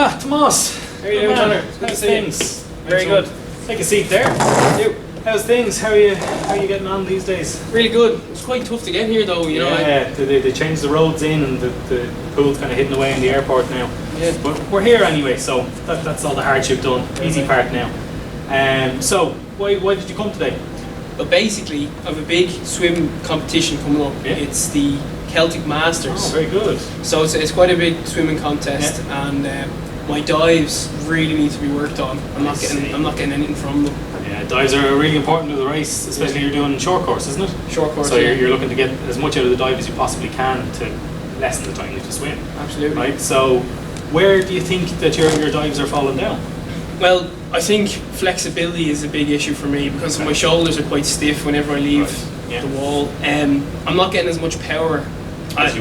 Tomas. How are you doing, Conor? Good to see you. Very good. Take a seat there. You. How's things? How are you getting on these days? Really good. It's quite tough to get here though, you know. Yeah, they changed the roads in and the pool's kind of hidden away in the airport now. Yeah. But we're here anyway, so that's all the hardship done. Easy part now. So, why did you come today? But basically, I have a big swim competition coming up. Yeah. It's the Celtic Masters. Oh, very good. So it's quite a big swimming contest, and my dives really need to be worked on. I'm not getting anything from them. Yeah, dives are really important to the race, especially you're doing short course, isn't it? Short course. So yeah. you're looking to get as much out of the dive as you possibly can to lessen the time you have to swim. Absolutely. Right. So, where do you think that your dives are falling down? Well, I think flexibility is a big issue for me because my shoulders are quite stiff whenever I leave the wall. I'm not getting as much power as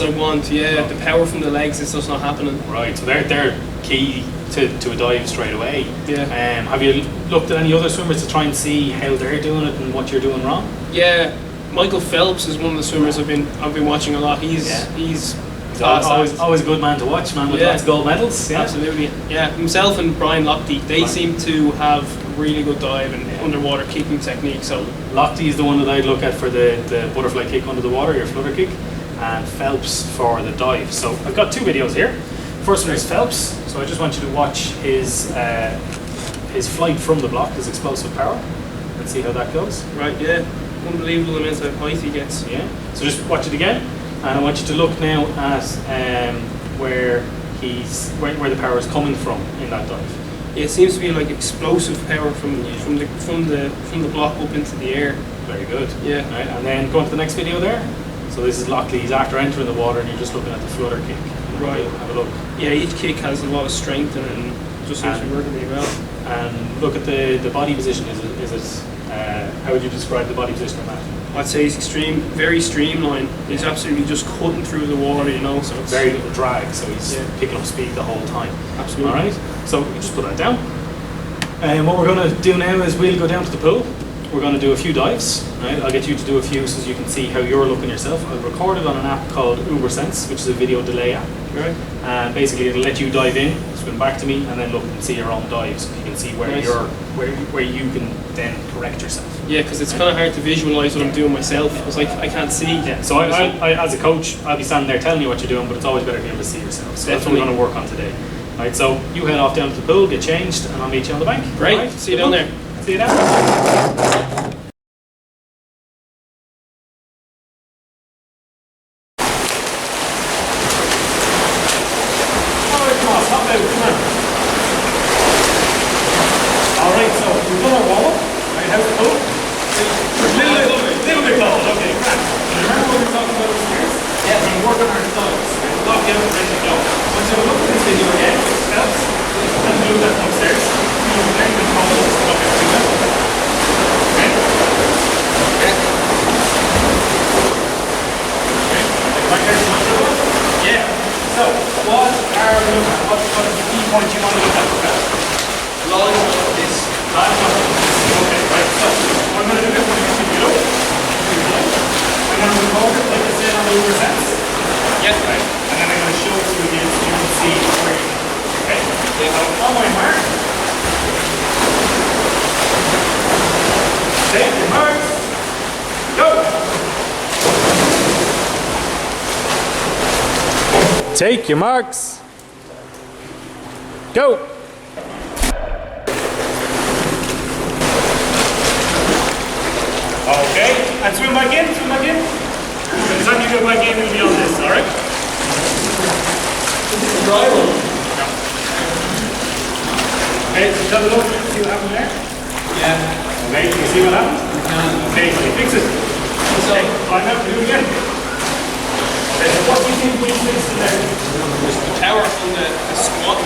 I want. Yeah, the power from the legs is just not happening. Right, so they're key to a dive straight away. Yeah. Have you looked at any other swimmers to try and see how they're doing it and what you're doing wrong? Yeah, Michael Phelps is one of the swimmers I've been watching a lot. He's always a good man to watch, man with lots of gold medals. Yeah. Absolutely. Yeah, himself and Brian Lochte, they seem to have really good dive and underwater kicking technique. So Lochte is the one that I'd look at for the butterfly kick under the water, your flutter kick, and Phelps for the dive. So I've got two videos here. First one is Phelps, so I just want you to watch his flight from the block, his explosive power. Let's see how that goes. Right, yeah. Unbelievable amounts of height he gets. Yeah. So just watch it again, and I want you to look now at where the power is coming from in that dive. Yeah, it seems to be like explosive power from the block up into the air. Very good. Yeah. Right, and then go on to the next video there. So this is Lochte. He's after entering the water, and you're just looking at the flutter kick. Right. Have a look. Yeah, each kick has a lot of strength in it and just seems to be working really well. And look at the body position. Is it how would you describe the body position of that? I'd say he's very streamlined. He's absolutely just cutting through the water, you know. So it's very little drag, so he's picking up speed the whole time. Absolutely. All right. So you just put that down. And what we're going to do now is we'll go down to the pool. We're going to do a few dives. Right? I'll get you to do a few so you can see how you're looking yourself. I've recorded on an app called UberSense, which is a video delay app. Right. And basically it'll let you dive in, swim back to me, and then look and see your own dives. So you can see where where you can then correct yourself. Yeah, because it's kind of hard to visualize what I'm doing myself. It's like I can't see. Yeah. So I as a coach, I'll be standing there telling you what you're doing, but it's always better to be able to see yourself. So that's what we're going to work on today. Right. So you head off down to the pool, get changed, and I'll meet you on the bank. Great. Right? See you down there. See you down. Take your marks. Go. Okay, and swim back in, swim back in. By the time you go back in, we'll be on this, alright? This is a dry one. No. Okay, so have a look, see what happened there? Yeah. Okay, can you see what happened? Okay, so you fix it. So, I'm out to do it again. Okay, so what do you think we fixed in there? the power from the squat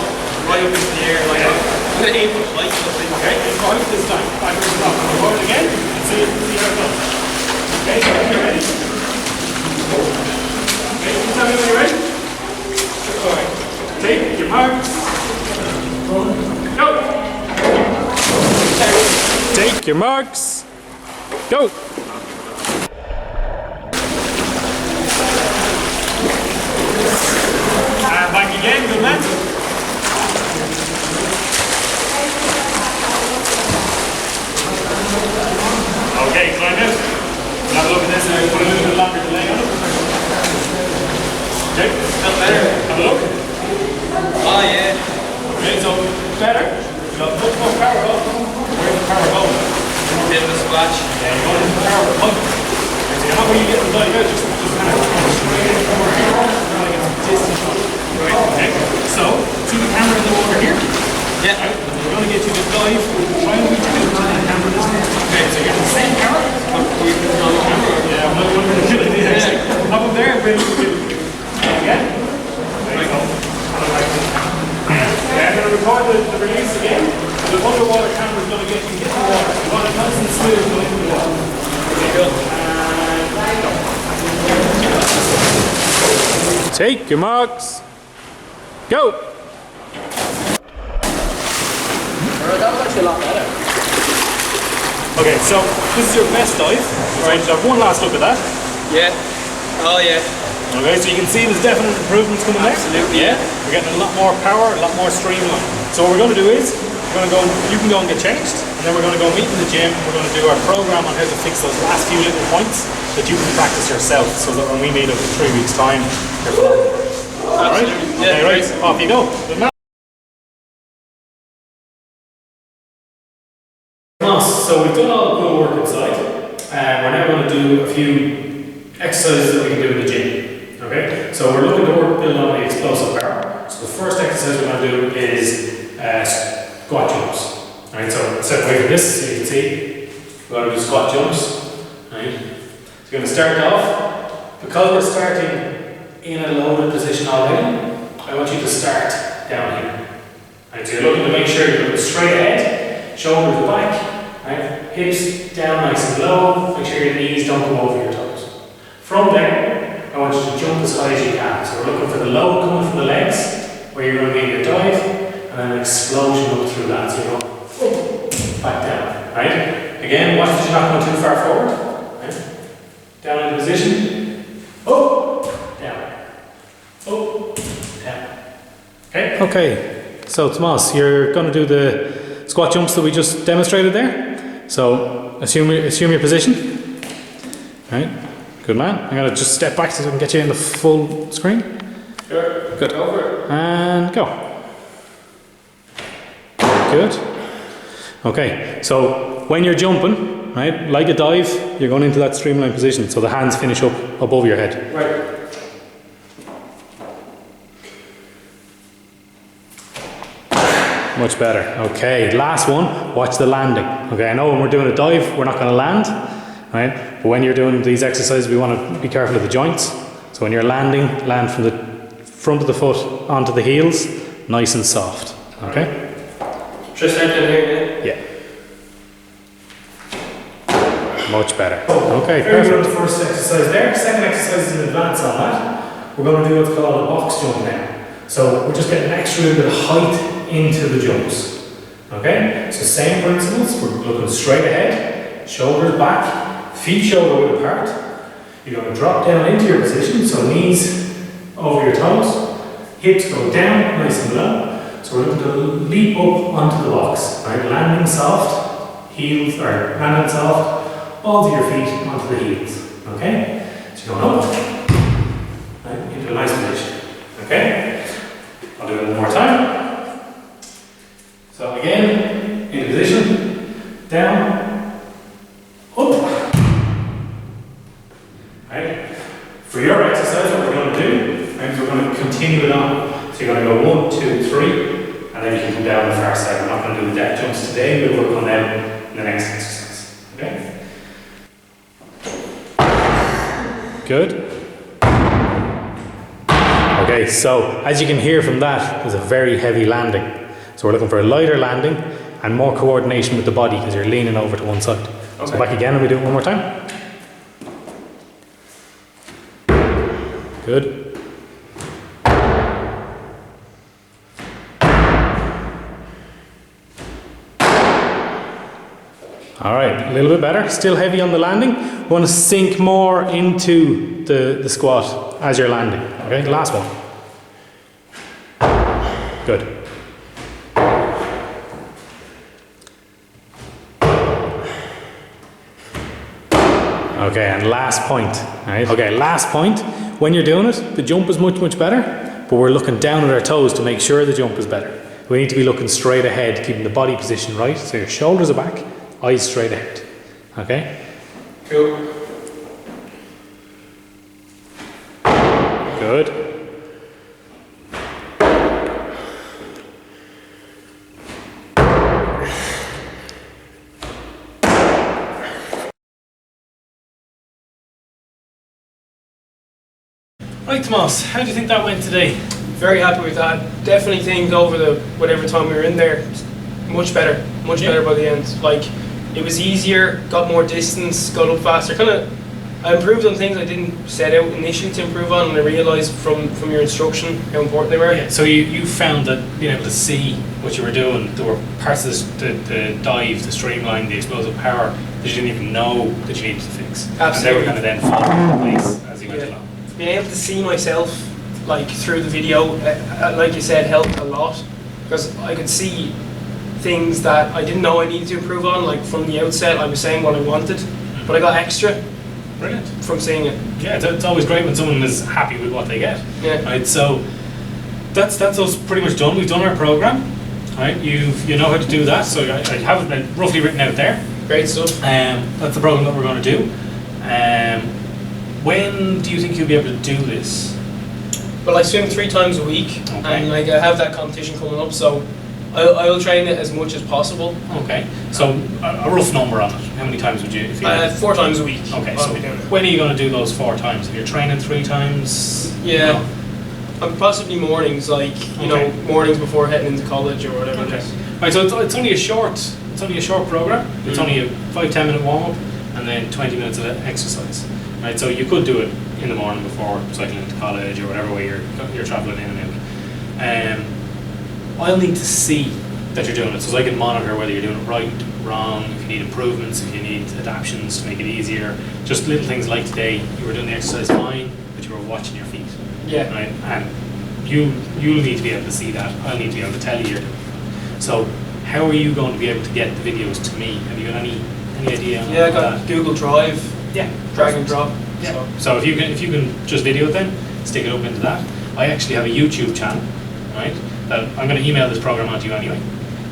right up into the air, like I'm going to aim for the light something. Okay, it's right this time. Back to the top. We'll go it again and see how it goes. Okay, so are you ready? Okay, can you tell me when you're ready? Alright. Take your marks. Go! Take your marks. Go! Back again, good man. Okay, climb out. Have a look at this now. Put a little bit longer delay on it. Okay, felt better. Have a look. Oh yeah. Okay, so better. You got much more power up. Where's the power going? Bit of a splash. Yeah, you're going into the power of the pump. So you're not where you get the dive out, just kind of straight in from where you're trying to get some distance on it. Right, okay. So, see the camera in the water here? Yeah. Right. We're going to get you to dive. Try and reach out to the camera this time. Okay, so you're in the same camera. Yeah, I'm not going to kill it actually. Up there, bring it. Again. There you go. Yeah, I'm going to record the release again. The underwater camera is going to get you hit the water. You want it nice and smooth going into the water. Okay, good. Take your marks. Go! That was actually a lot better. Okay, so this is your best dive. Right, so have one last look at that. Yeah. Oh yeah. Okay, so you can see there's definite improvements coming there. Absolutely. Yeah. We're getting a lot more power, a lot more streamline. So what we're going to do is, we're going to go, you can go and get changed, and then we're going to go meet in the gym, and we're going to do our program on how to fix those last few little points that you can practice yourself, so that when we meet up in 3 weeks' time, you're phenomenal. Alright? Yeah, okay, right, off you go. Good man. So we've done all the pool work inside, and we're now going to do a few exercises that we can do in the gym. Okay? So we're looking to build on the explosive power. So the first exercise we're going to do is squat jumps. Alright, so step away from this so you can see. We're going to do squat jumps. Right? So you're going to start off, because we're starting in a loaded position already, I want you to start down here. Right, so you're looking to make sure you're looking straight ahead, shoulders back, right, hips down nice and low, make sure your knees don't go over your toes. From there, I want you to jump as high as you can. So we're looking for the load coming from the legs, where you're going to make your dive, and then an explosion up through that. So you go back down, right? Again, watch that you're not going too far forward. Right? Down into position, up, down, up, down. Okay? Okay, so Tomas, you're going to do the squat jumps that we just demonstrated there. So assume your position. Right, good man. I'm going to just step back so I can get you in the full screen. Sure. Good. Go for it. And go. Good. Okay, so when you're jumping, right, like a dive, you're going into that streamlined position, so the hands finish up above your head. Right. Much better. Okay, last one, watch the landing. Okay, I know when we're doing a dive, we're not going to land, right? But when you're doing these exercises, we want to be careful of the joints. So when you're landing, land from the front of the foot onto the heels, nice and soft. Okay? Just enter here, yeah? Much better. Okay, Very perfect. good. The first exercise there. Second exercise is in advance on that. We're going to do what's called a box jump now. So we're just getting an extra little bit of height into the jumps. Okay? So same principles. We're looking straight ahead, shoulders back, feet shoulder width apart. You're going to drop down into your position, so knees over your toes, hips go down nice and low. So we're looking to leap up onto the box. Right? Landing soft, heels, or landing soft, balls of your feet onto the heels. Okay? So you're going up, right, into a nice position. Okay? I'll do it one more time. So again, into position, down, up. Right? For your exercise, what we're going to do is we're going to continue it on. So you're going to go 1, 2, 3, and then you can come down the far side. We're not going to do the deck jumps today, we'll work on them in the next exercise. Okay? Good. Okay, so as you can hear from that, there's a very heavy landing. So we're looking for a lighter landing and more coordination with the body because you're leaning over to one side. Okay. So back again and we do it one more time. Good. All right, a little bit better. Still heavy on the landing. We want to sink more into the squat as you're landing. Okay, last one. Good. Okay, and last point. Right? Okay, last point. When you're doing it, the jump is much, much better, but we're looking down at our toes to make sure the jump is better. We need to be looking straight ahead, keeping the body position right, so your shoulders are back, eyes straight ahead. Okay? Cool. Good. Right, Tomas, how do you think that went today? Very happy with that. Definitely think over the whatever time we were in there, much better by the end. Like, it was easier, got more distance, got up faster. I improved on things I didn't set out initially to improve on, and I realised from your instruction how important they were. Yeah, so you found that being able to see what you were doing, there were parts of the dive, the streamline, the explosive power that you didn't even know that you needed to fix. Absolutely. And they were kind of then falling into place as you went along. Being able to see myself like through the video, like you said, helped a lot, because I could see things that I didn't know I needed to improve on. Like from the outset, I was saying what I wanted, but I got extra. Brilliant. From seeing it. Yeah, it's always great when someone is happy with what they get. Yeah. Right. So that's us pretty much done. We've done our program. Right. You know how to do that. So I have it roughly written out there. Great stuff. That's the program that we're going to do. When do you think you'll be able to do this? Well, I swim 3 times a week, and like I have that competition coming up, so I will train it as much as possible. Okay. So a rough number on it. How many times would you? If you 4 times a week. Okay. So when are you going to do those 4 times? If you're training 3 times. Yeah. Possibly mornings, like you know, mornings before heading into college or whatever. Okay. Right. So it's only a short program. It's only a 5-10 minute warm up, and then 20 minutes of exercise. Right. So you could do it in the morning before cycling into college or whatever way you're traveling in and out. I'll need to see that you're doing it, so I can monitor whether you're doing it right, wrong, if you need improvements, if you need adaptations to make it easier. Just little things like today, you were doing the exercise fine, but you were watching your feet. Yeah. Right? And you'll need to be able to see that. I'll need to be able to tell you you're doing it. So how are you going to be able to get the videos to me? Have you got any idea? Yeah, I got Google Drive. Yeah. Drag and drop. Yeah. So if you can just video it then, stick it up into that. I actually have a YouTube channel, right? That I'm going to email this program on to you anyway,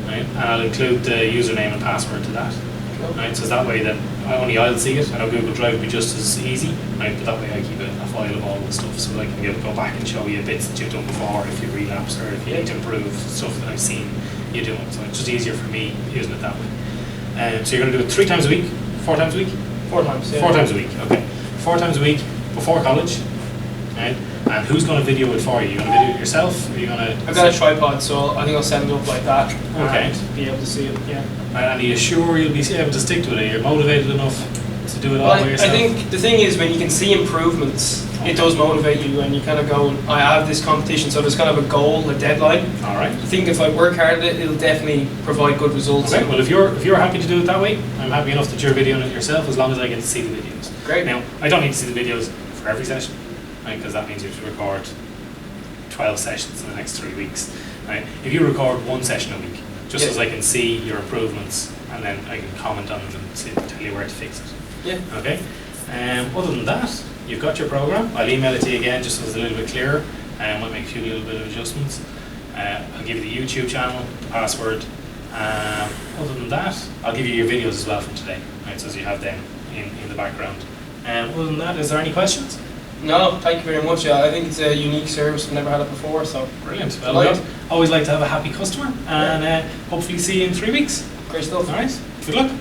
right? And I'll include the username and password to that, right? So that way that only I'll see it. I know Google Drive will be just as easy, right? But that way I keep a file of all the stuff, so I can be able to go back and show you bits that you've done before if you relapse or if you need to improve stuff that I've seen you doing. So it's just easier for me using it that way. So you're going to do it 3 times a week, 4 times a week? 4 times. Yeah. 4 times a week. Okay. 4 times a week before college, right? And who's going to video it for you? You're going to video it yourself? Or are you going to? I've got a tripod, so I think I'll set it up like that. Okay. And be able to see it. Yeah. And are you sure you'll be able to stick to it? Are you motivated enough to do it all by yourself? I think the thing is when you can see improvements, it does motivate you, and you kind of go, I have this competition, so there's kind of a goal, a deadline. All right. I think if I work hard at it, it'll definitely provide good results. Okay. Well, if you're happy to do it that way, I'm happy enough that you're videoing it yourself, as long as I get to see the videos. Great. Now, I don't need to see the videos for every session, right? Because that means you have to record 12 sessions in the next 3 weeks, right? If you record 1 session a week, just as I can see your improvements, and then I can comment on them and tell you where to fix it. Yeah. Okay. Other than that, you've got your program. I'll email it to you again just so it's a little bit clearer. I might make a few little bit of adjustments. I'll give you the YouTube channel, the password. Other than that, I'll give you your videos as well from today, right? So as you have them in the background. Other than that, is there any questions? No, thank you very much. I think it's a unique service. I've never had it before, so. Brilliant. Well, I always like to have a happy customer, and hopefully see you in 3 weeks. Great stuff. All right. Good luck.